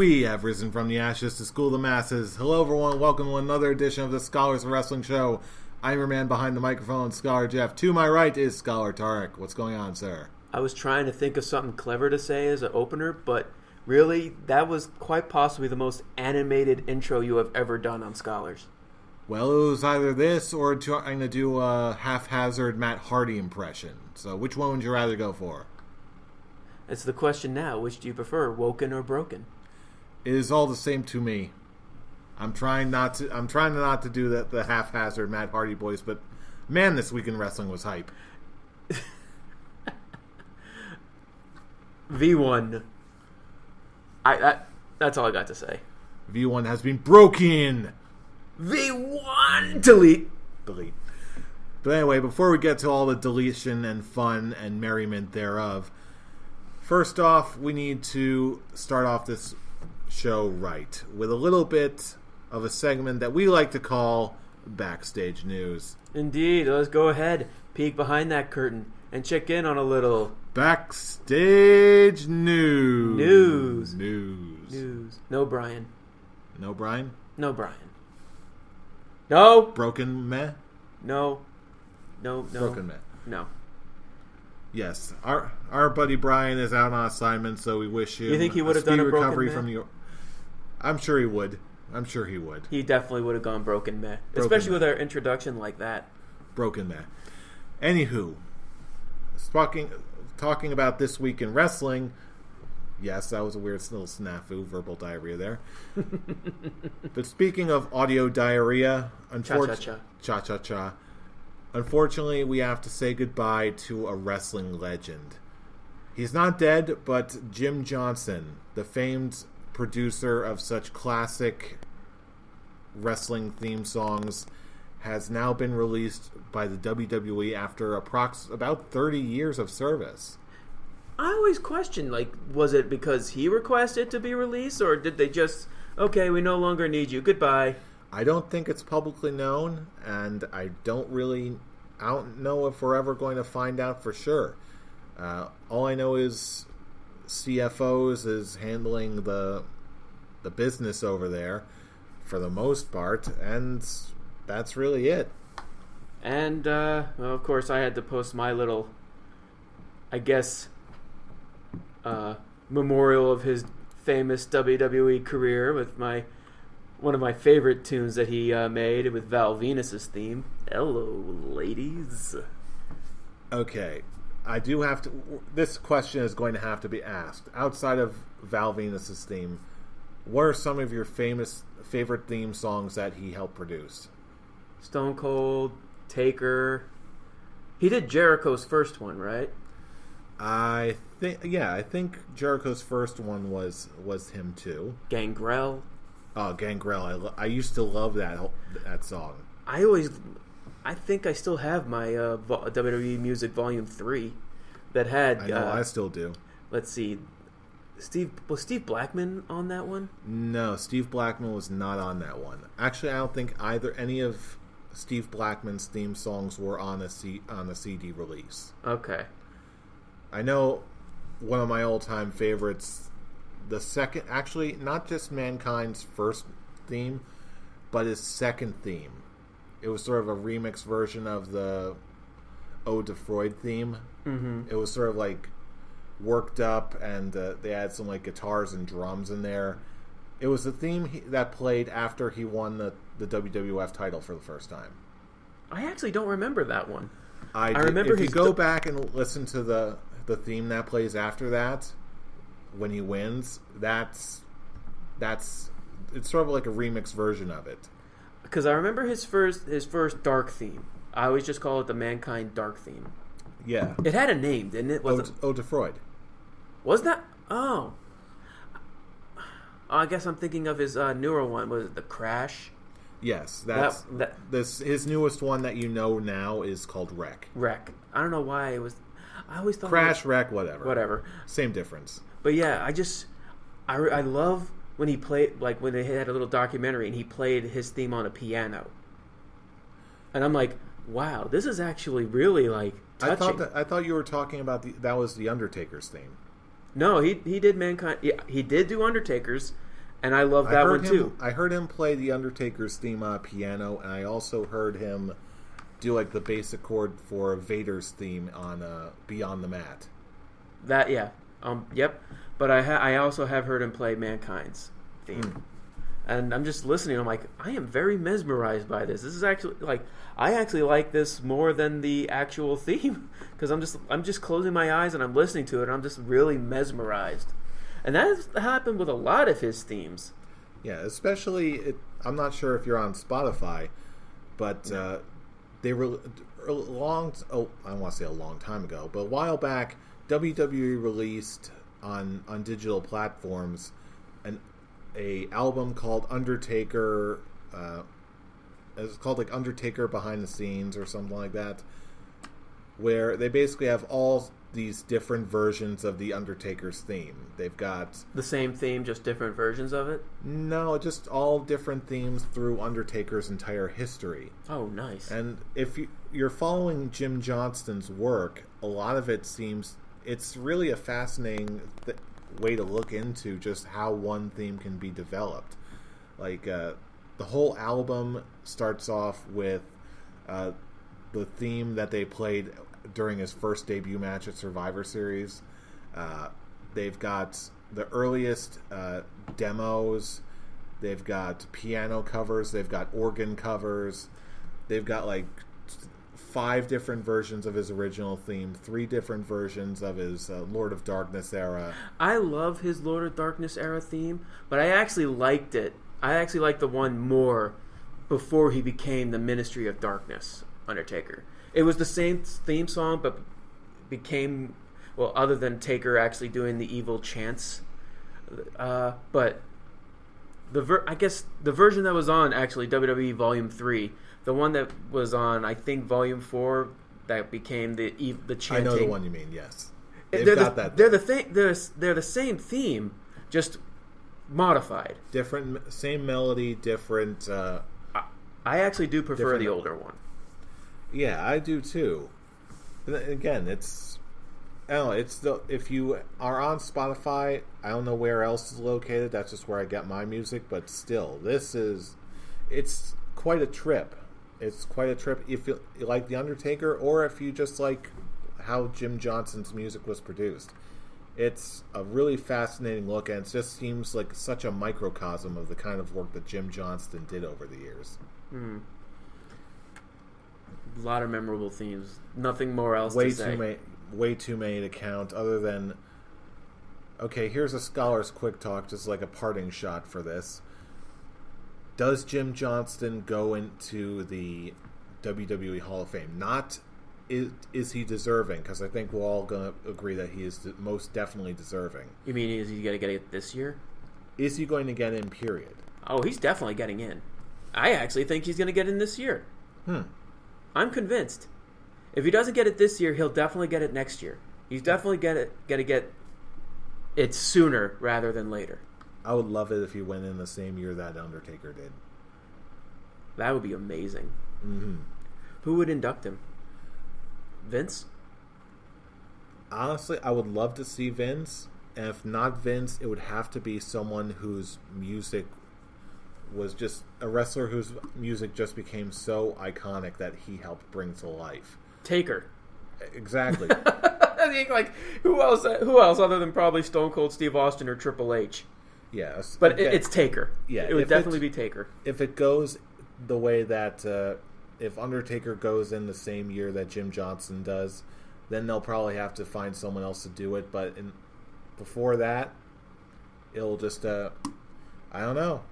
We have risen from the ashes to school the masses. Hello everyone, welcome to another edition of the Scholars of Wrestling Show. I'm your man behind the microphone, Scholar Jeff. To my right is Scholar Tarek. What's going on, sir? I was trying to think of something clever to say as an opener, but really, that was quite possibly the most animated intro you have ever done on Scholars. Well, it was either this or trying to do a haphazard Matt Hardy impression. So which one would you rather go for? It's the question now. Which do you prefer, woken or broken? It is all the same to me. I'm trying not to do the haphazard Matt Hardy voice, but man, this week in wrestling was hype. V1. That's all I got to say. V1 has been broken. V1 delete. But anyway, before we get to all the deletion and fun and merriment thereof, first off, we need to start off this show right with a little bit of a segment that we like to call Backstage News. Indeed, let's go ahead, peek behind that curtain, and check in on a little Backstage News. No Brian. No Brian? No Brian. No. Broken meh? No. Broken meh. No. Yes, our buddy Brian is out on assignment, so we wish him you think he would have done a recovery broken from I'm sure he would. He definitely would have gone broken meh, especially with our introduction like that. Broken meh. Anywho, talking about this week in wrestling. Yes, that was a weird little snafu, verbal diarrhea there. But speaking of audio diarrhea, cha-cha-cha. Unfortunately, we have to say goodbye to a wrestling legend. He's not dead, but Jim Johnson, the famed producer of such classic wrestling theme songs, has now been released by the WWE after about 30 years of service. I always question, was it because he requested to be released, or did they just, okay, we no longer need you, goodbye? I don't think it's publicly known, and I don't know if we're ever going to find out for sure. All I know is CFOs is handling the business over there for the most part, and that's really it. And, well, of course, I had to post my little, I guess, memorial of his famous WWE career with one of my favorite tunes that he made with Val Venus's theme. Hello, ladies. Okay, I do have to. This question is going to have to be asked. Outside of Val Venus's theme, what are some of your favorite theme songs that he helped produce? Stone Cold, Taker. He did Jericho's first one, right? I think Jericho's first one was him too. Gangrel. Oh, Gangrel! I used to love that song. I think I still have my WWE Music Volume 3 that had... I know, I still do. Let's see. Was Steve Blackman on that one? No, Steve Blackman was not on that one. Actually, I don't think any of Steve Blackman's theme songs were on a CD release. Okay. I know one of my all-time favorites, the second... Actually, not just Mankind's first theme, but his second theme. It was sort of a remix version of the Ode to Freud theme. Mm-hmm. It was sort of worked up, and they had some guitars and drums in there. It was the theme that played after he won the WWF title for the first time. I actually don't remember that one. I remember. If you go back and listen to the theme that plays after that, when he wins, it's sort of like a remix version of it. Because I remember his first dark theme. I always just call it the Mankind dark theme. Yeah. It had a name, didn't it? Ode to Freud. Was that? Oh. I guess I'm thinking of his newer one. Was it The Crash? Yes. His newest one that you know now is called Wreck. Wreck. I don't know why it was... I always thought... Crash, Wreck, whatever. Whatever. Same difference. But yeah, I love... when he played, when they had a little documentary and he played his theme on a piano. And I'm like, wow, this is actually really, touching. I thought you were talking about that was the Undertaker's theme. No, he did Mankind. Yeah, he did do Undertaker's, And I love that one too. I heard him play the Undertaker's theme on piano, and I also heard him do like the basic chord for Vader's theme on Beyond the Mat. That yep. But I also have heard him play Mankind's theme. And I'm just listening. I'm like, I am very mesmerized by this. This is actually like, I actually like this more than the actual theme because I'm just closing my eyes and I'm listening to it. And I'm just really mesmerized, and that has happened with a lot of his themes. Yeah, especially I'm not sure if you're on Spotify, but they were I don't want to say a long time ago, but a while back, WWE released on digital platforms a album called Undertaker. It's called like Undertaker Behind the Scenes or something like that, where they basically have all these different versions of the Undertaker's theme. They've got the same theme, just different versions of it. No, just all different themes through Undertaker's entire history. Oh, nice! And if you're following Jim Johnston's work, a lot of it seems it's really a fascinating way to look into just how one theme can be developed. Like the whole album starts off with the theme that they played during his first debut match at Survivor Series. They've got the earliest demos. They've got piano covers. They've got organ covers. They've got like 5 different versions of his original theme, 3 different versions of his Lord of Darkness era. I love his Lord of Darkness era theme, but I actually liked it. I actually liked the one more before he became the Ministry of Darkness Undertaker. It was the same theme song, but became, well, other than Taker actually doing the evil chants. But I guess the version that was on actually WWE Volume 3, the one that was on, I think, Volume 4, that became the chanting. I know the one you mean, yes. They're the same theme, just modified. Different, same melody, different... I actually do prefer the older one. Yeah, I do too. But again, if you are on Spotify, I don't know where else is located. That's just where I get my music. But still, it's quite a trip. It's quite a trip if you like The Undertaker, or if you just like how Jim Johnston's music was produced. It's a really fascinating look, and it just seems like such a microcosm of the kind of work that Jim Johnston did over the years. A lot of memorable themes. Nothing more else to say. Way too many to count, other than... Okay, here's a scholar's quick talk, just like a parting shot for this. Does Jim Johnston go into the WWE Hall of Fame? Not is he deserving, because I think we're all going to agree that he is most definitely deserving. You mean, is he going to get it this year? Is he going to get in, period? Oh, he's definitely getting in. I actually think he's going to get in this year. I'm convinced. If he doesn't get it this year, he'll definitely get it next year. He's definitely going to get it sooner rather than later. I would love it if he went in the same year that Undertaker did. That would be amazing. Mm-hmm. Who would induct him? Vince? Honestly, I would love to see Vince. And if not Vince, it would have to be someone whose music was just a wrestler whose music just became so iconic that he helped bring to life. Taker. Exactly. I think, like, who else other than probably Stone Cold Steve Austin or Triple H? Yes. But it's Taker. Yeah. It would definitely be Taker. If it goes the way that... if Undertaker goes in the same year that Jim Johnston does, then they'll probably have to find someone else to do it. But before that, it'll just... I don't know.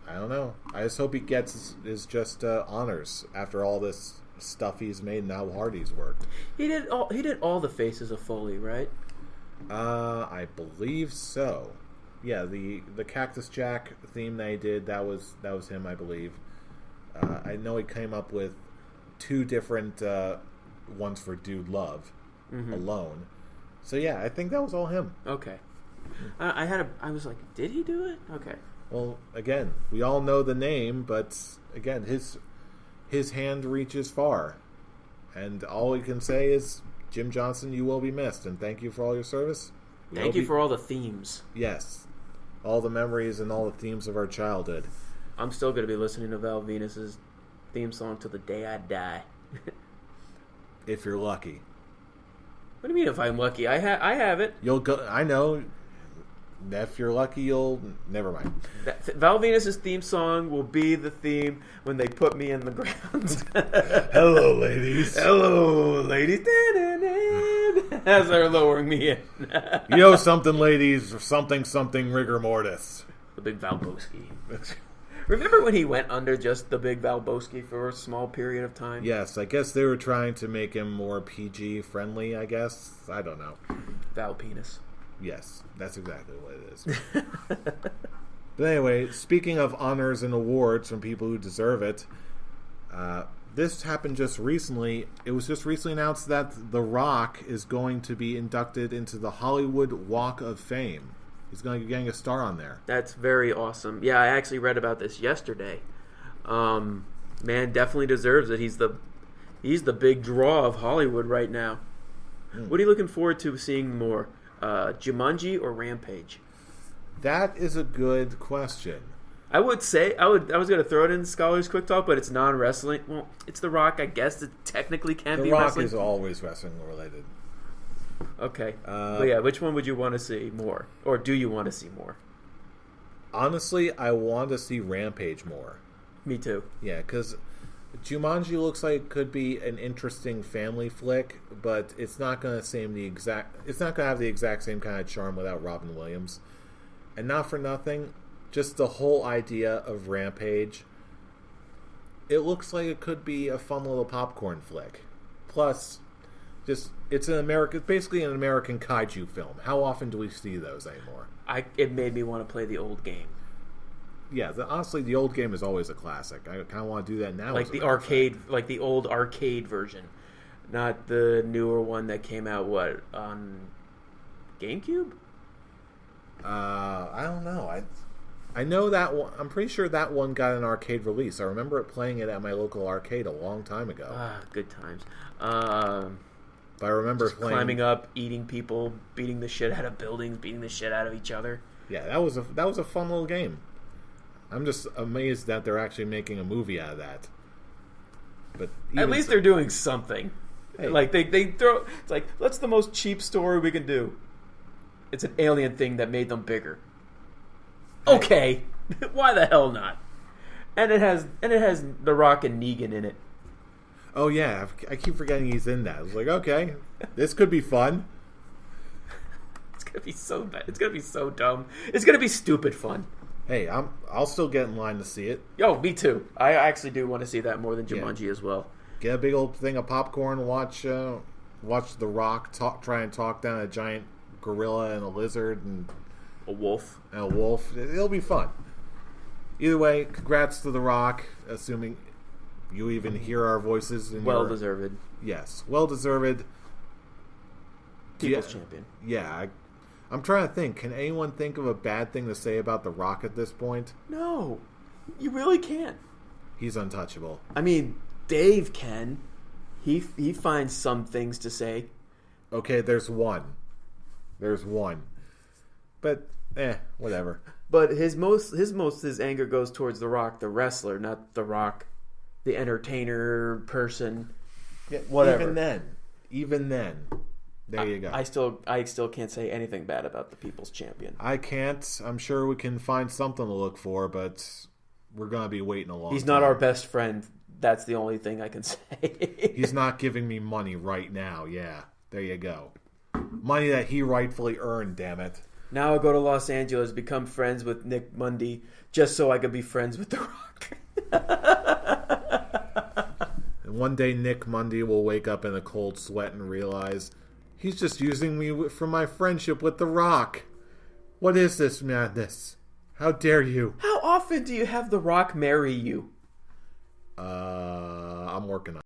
I just hope he gets his just honors after all this stuff he's made and how hard he's worked. He did all the faces of Foley, right? I believe so. Yeah, the Cactus Jack theme that he did, that was him, I believe. I know he came up with 2 different ones for Dude Love alone. So yeah, I think that was all him. Okay. I was like, did he do it? Okay. Well, again, we all know the name, but again, his hand reaches far. And all we can say is, Jim Johnston, you will be missed, and thank you for all your service. Thank you for all the themes. Yes. all the memories and all the themes of our childhood. I'm still going to be listening to Val Venus's theme song till the day I die. If you're lucky. What do you mean if I'm lucky? I have it. You'll go. I know. If you're lucky, you'll... Never mind. Val Venus's theme song will be the theme when they put me in the ground. Hello, ladies. Hello, ladies. As they're lowering me in. You know something, ladies. Something rigor mortis. The Big Valboski. Remember when he went under just the Big Valboski for a small period of time? Yes, I guess they were trying to make him more PG friendly, I guess. I don't know. Val penis. Yes, that's exactly what it is. But anyway, speaking of honors and awards from people who deserve it, this happened just recently. It was just recently announced that The Rock is going to be inducted into the Hollywood Walk of Fame. He's going to be getting a star on there. That's very awesome. Yeah, I actually read about this yesterday. Man definitely deserves it. He's the big draw of Hollywood right now. What are you looking forward to seeing more? Jumanji or Rampage? That is a good question. I would say I was going to throw it in Scholars Quick Talk, but it's non-wrestling. Well, it's The Rock. I guess it technically can be wrestling. The Rock is always wrestling related. Okay. But yeah, which one would you want to see more? Or do you want to see more? Honestly, I want to see Rampage more. Me too. Yeah, because Jumanji looks like it could be an interesting family flick, but it's not going to have the exact same kind of charm without Robin Williams. And not for nothing, just the whole idea of Rampage, it looks like it could be a fun little popcorn flick. Plus, it's basically an American kaiju film. How often do we see those anymore? It made me want to play the old game. Yeah, honestly, the old game is always a classic. I kind of want to do that now. Like the arcade, like the old arcade version, not the newer one that came out on GameCube. I don't know. I know that one. I'm pretty sure that one got an arcade release. I remember playing it at my local arcade a long time ago. Good times. But I remember climbing up, eating people, beating the shit out of buildings, beating the shit out of each other. Yeah, that was a fun little game. I'm just amazed that they're actually making a movie out of that. But at least they're doing something. Hey. Like they throw. It's like, that's the most cheap story we can do. It's an alien thing that made them bigger. Okay, why the hell not? And it has The Rock and Negan in it. Oh yeah, I keep forgetting he's in that. I was like, okay, this could be fun. It's gonna be so bad. It's gonna be so dumb. It's gonna be stupid fun. Hey, I'll still get in line to see it. Yo, me too. I actually do want to see that more than Jumanji as well. Get a big old thing of popcorn, watch The Rock try and talk down a giant gorilla and a lizard and a wolf. It'll be fun. Either way, congrats to The Rock, assuming you even hear our voices. Well-deserved. Yes, well-deserved. People's champion. Yeah, I'm trying to think. Can anyone think of a bad thing to say about The Rock at this point? No, you really can't. He's untouchable. I mean, Dave can. He finds some things to say. Okay, there's one. But whatever. But his anger goes towards The Rock, the wrestler, not The Rock, the entertainer person. Yeah, whatever. Even then. There you go. I still can't say anything bad about the People's Champion. I can't. I'm sure we can find something to look for, but we're going to be waiting a long time. He's not our best friend. That's the only thing I can say. He's not giving me money right now. Yeah, there you go. Money that he rightfully earned, damn it. Now I go to Los Angeles, become friends with Nick Mundy, just so I could be friends with The Rock. And one day Nick Mundy will wake up in a cold sweat and realize he's just using me for my friendship with The Rock. What is this madness? How dare you? How often do you have The Rock marry you? I'm working on it.